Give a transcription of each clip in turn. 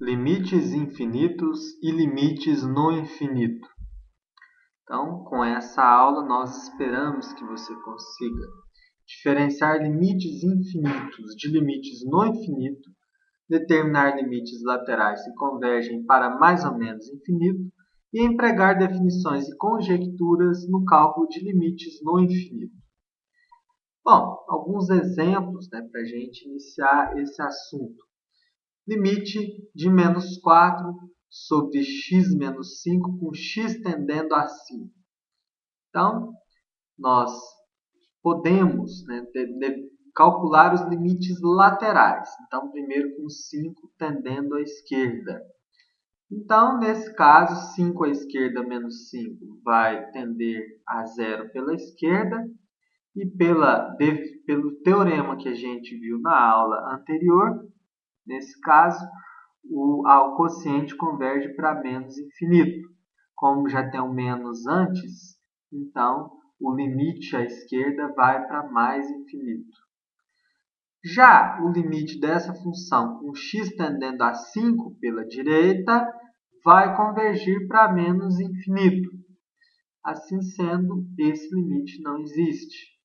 limites infinitos e limites no infinito. Então, com essa aula, nós esperamos que você consiga diferenciar limites infinitos de limites no infinito, determinar limites laterais que convergem para mais ou menos infinito e empregar definições e conjecturas no cálculo de limites no infinito. Bom, alguns exemplos para a gente iniciar esse assunto. Limite de menos 4 sobre x menos 5 com x tendendo a 5. Então, nós podemos calcular os limites laterais. Então, primeiro com 5 tendendo à esquerda. Então, nesse caso, 5 à esquerda menos 5 vai tender a 0 pela esquerda. E pelo teorema que a gente viu na aula anterior, nesse caso, o quociente converge para menos infinito. Como já tem um menos antes, então o limite à esquerda vai para mais infinito. Já o limite dessa função com x tendendo a 5 pela direita vai convergir para menos infinito. Assim sendo, esse limite não existe.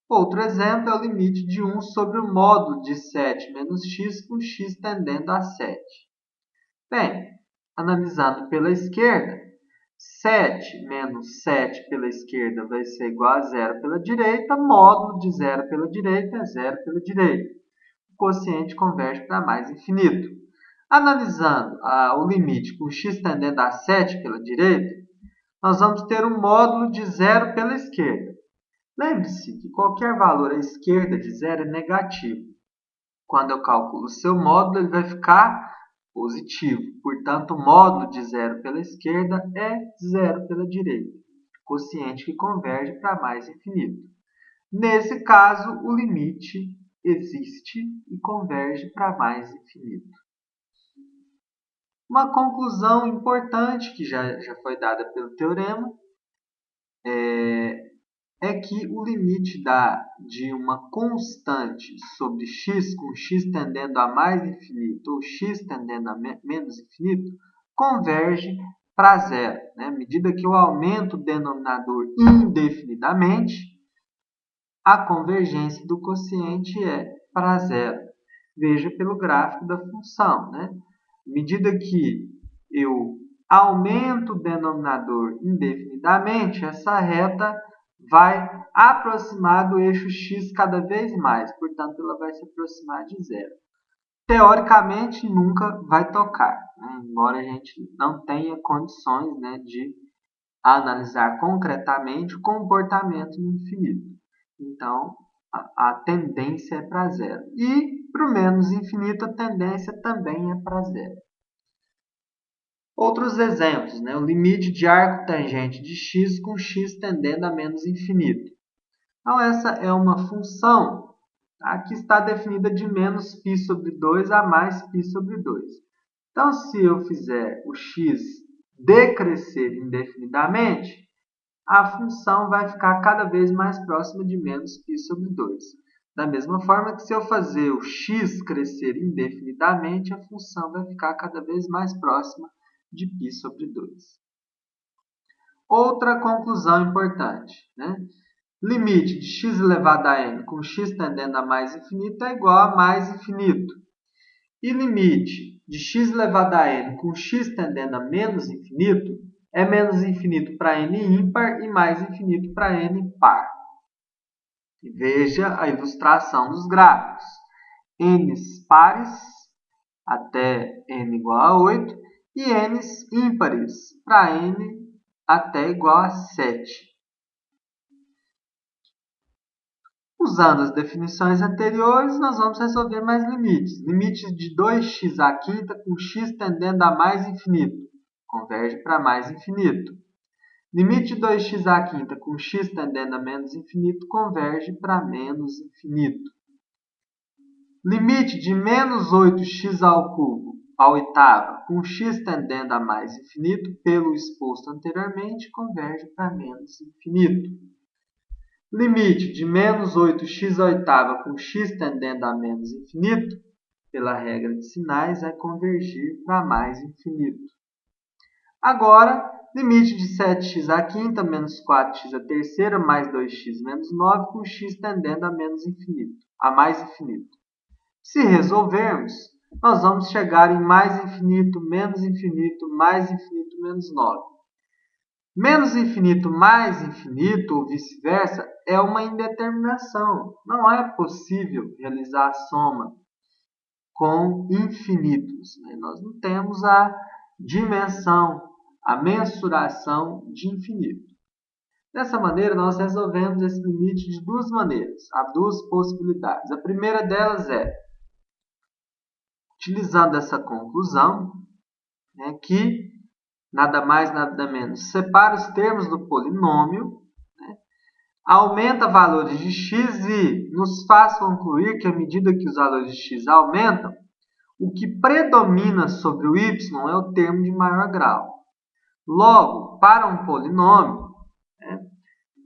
Outro exemplo é o limite de 1 sobre o módulo de 7 menos x com x tendendo a 7. Bem, analisando pela esquerda, 7 menos 7 pela esquerda vai ser igual a 0 pela direita, módulo de 0 pela direita é 0 pela direita. O quociente converge para mais infinito. Analisando o limite com x tendendo a 7 pela direita, nós vamos ter um módulo de 0 pela esquerda. Lembre-se que qualquer valor à esquerda de 0 é negativo. Quando eu calculo o seu módulo, ele vai ficar positivo. Portanto, o módulo de 0 pela esquerda é 0 pela direita. Quociente que converge para mais infinito. Nesse caso, o limite existe e converge para mais infinito. Uma conclusão importante que já foi dada pelo teorema é que o limite de uma constante sobre x com x tendendo a mais infinito ou x tendendo a menos infinito converge para zero. À medida que eu aumento o denominador indefinidamente, a convergência do quociente é para zero. Veja pelo gráfico da função. À medida que eu aumento o denominador indefinidamente, essa reta vai aproximar do eixo x cada vez mais, portanto, ela vai se aproximar de zero. Teoricamente, nunca vai tocar, embora a gente não tenha condições de analisar concretamente o comportamento no infinito. Então, a tendência é para zero. E para o menos infinito, a tendência também é para zero. Outros exemplos, o limite de arco tangente de x com x tendendo a menos infinito. Então, essa é uma função que está definida de menos π sobre 2 a mais π sobre 2. Então, se eu fizer o x decrescer indefinidamente, a função vai ficar cada vez mais próxima de menos π sobre 2. Da mesma forma que se eu fazer o x crescer indefinidamente, a função vai ficar cada vez mais próxima de π sobre 2. Outra conclusão importante. Limite de x elevado a n com x tendendo a mais infinito é igual a mais infinito. E limite de x elevado a n com x tendendo a menos infinito é menos infinito para n ímpar e mais infinito para n par. E veja a ilustração dos gráficos. N's pares até n igual a 8 e n's ímpares para n até igual a 7. Usando as definições anteriores, nós vamos resolver mais limites. Limite de 2x à quinta com x tendendo a mais infinito. Converge para mais infinito. Limite de 2x à quinta com x tendendo a menos infinito converge para menos infinito. Limite de menos 8x ao cubo à oitava com x tendendo a mais infinito, pelo exposto anteriormente, converge para menos infinito. Limite de menos 8x à oitava com x tendendo a menos infinito, pela regra de sinais, vai convergir para mais infinito. Agora, limite de 7x à quinta menos 4x à terceira mais 2x menos 9, com x tendendo a mais infinito. Se resolvermos, nós vamos chegar em mais infinito, menos infinito, mais infinito, menos 9. Menos infinito mais infinito, ou vice-versa, é uma indeterminação. Não é possível realizar a soma com infinitos. Nós não temos a dimensão, a mensuração de infinito. Dessa maneira, nós resolvemos esse limite de duas maneiras. Há duas possibilidades. A primeira delas é, utilizando essa conclusão, que nada mais, nada menos, separa os termos do polinômio, aumenta valores de x e nos faz concluir que, à medida que os valores de x aumentam, o que predomina sobre o y é o termo de maior grau. Logo, para um polinômio,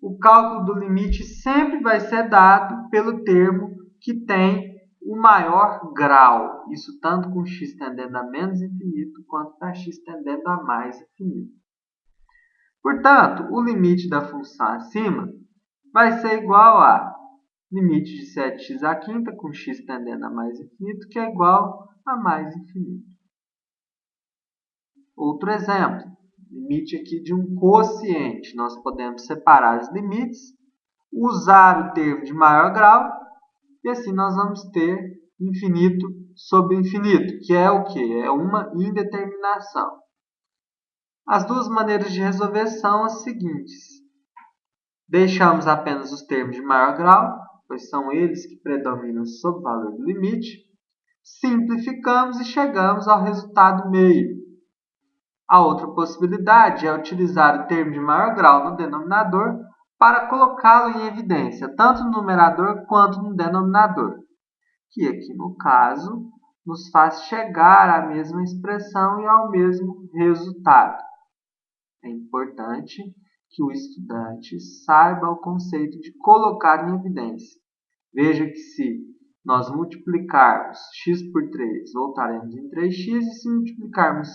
o cálculo do limite sempre vai ser dado pelo termo que tem o maior grau. Isso tanto com x tendendo a menos infinito, quanto para x tendendo a mais infinito. Portanto, o limite da função acima vai ser igual a limite de 7x à quinta, com x tendendo a mais infinito, que é igual a mais infinito. Outro exemplo, limite aqui de um quociente. Nós podemos separar os limites, usar o termo de maior grau, e assim nós vamos ter infinito sobre infinito, que é o quê? É uma indeterminação. As duas maneiras de resolver são as seguintes. Deixamos apenas os termos de maior grau, pois são eles que predominam sobre o valor do limite. Simplificamos e chegamos ao resultado meio. A outra possibilidade é utilizar o termo de maior grau no denominador para colocá-lo em evidência, tanto no numerador quanto no denominador, que aqui no caso nos faz chegar à mesma expressão e ao mesmo resultado. É importante que o estudante saiba o conceito de colocar em evidência. Veja que se nós multiplicarmos x por 3, voltaremos em 3x, e se multiplicarmos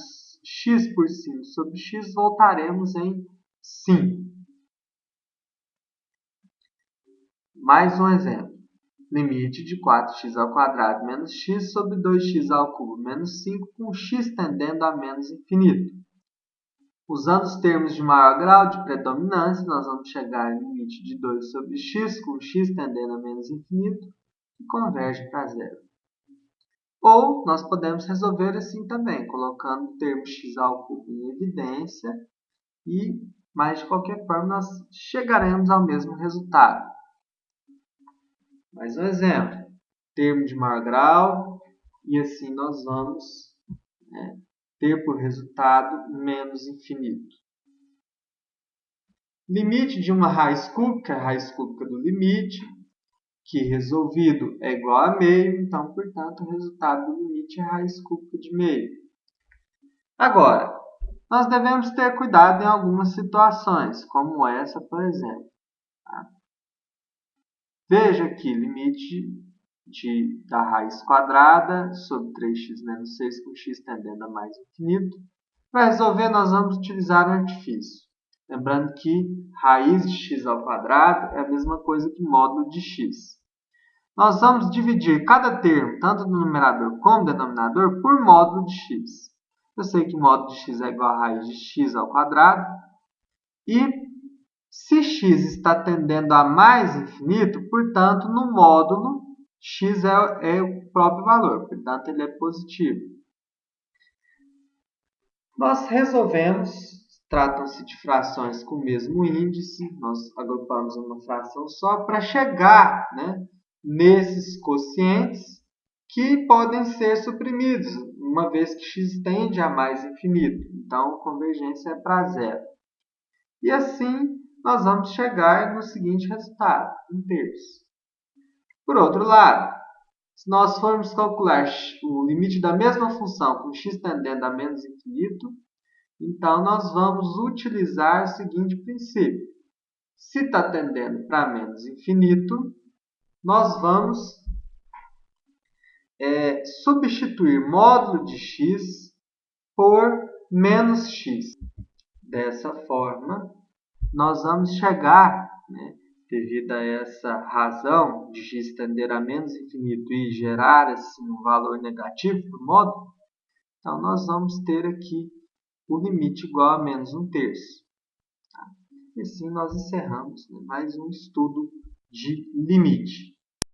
x por 5 sobre x, voltaremos em 5. Mais um exemplo. Limite de 4x ao quadrado menos x sobre 2x ao cubo menos 5, com x tendendo a menos infinito. Usando os termos de maior grau de predominância, nós vamos chegar ao limite de 2 sobre x, com x tendendo a menos infinito, que converge para zero. Ou nós podemos resolver assim também, colocando o termo x ao cubo em evidência, mas de qualquer forma nós chegaremos ao mesmo resultado. Mais um exemplo, termo de maior grau, e assim nós vamos ter por resultado menos infinito. Limite de uma raiz cúbica, a raiz cúbica do limite, que resolvido é igual a meio, então, portanto, o resultado do limite é a raiz cúbica de meio. Agora, nós devemos ter cuidado em algumas situações, como essa, por exemplo. Veja aqui, limite da raiz quadrada sobre 3x menos 6 com x tendendo a mais infinito. Para resolver, nós vamos utilizar o artifício. Lembrando que raiz de x ao quadrado é a mesma coisa que módulo de x. Nós vamos dividir cada termo, tanto no numerador como no denominador, por módulo de x. Eu sei que módulo de x é igual a raiz de x ao quadrado. E se x está tendendo a mais infinito, portanto, no módulo, x é o próprio valor, portanto, ele é positivo. Nós resolvemos, tratam-se de frações com o mesmo índice, nós agrupamos uma fração só para chegar nesses quocientes que podem ser suprimidos, uma vez que x tende a mais infinito. Então, a convergência é para zero. E assim, nós vamos chegar no seguinte resultado, 1/3. Por outro lado, se nós formos calcular o limite da mesma função com x tendendo a menos infinito, então nós vamos utilizar o seguinte princípio. Se está tendendo para menos infinito, nós vamos substituir módulo de x por menos x. Dessa forma, nós vamos chegar, devido a essa razão de x tender a menos infinito e gerar assim, um valor negativo para o módulo, então nós vamos ter aqui o limite igual a menos 1/3. Tá? E assim nós encerramos mais um estudo de limite.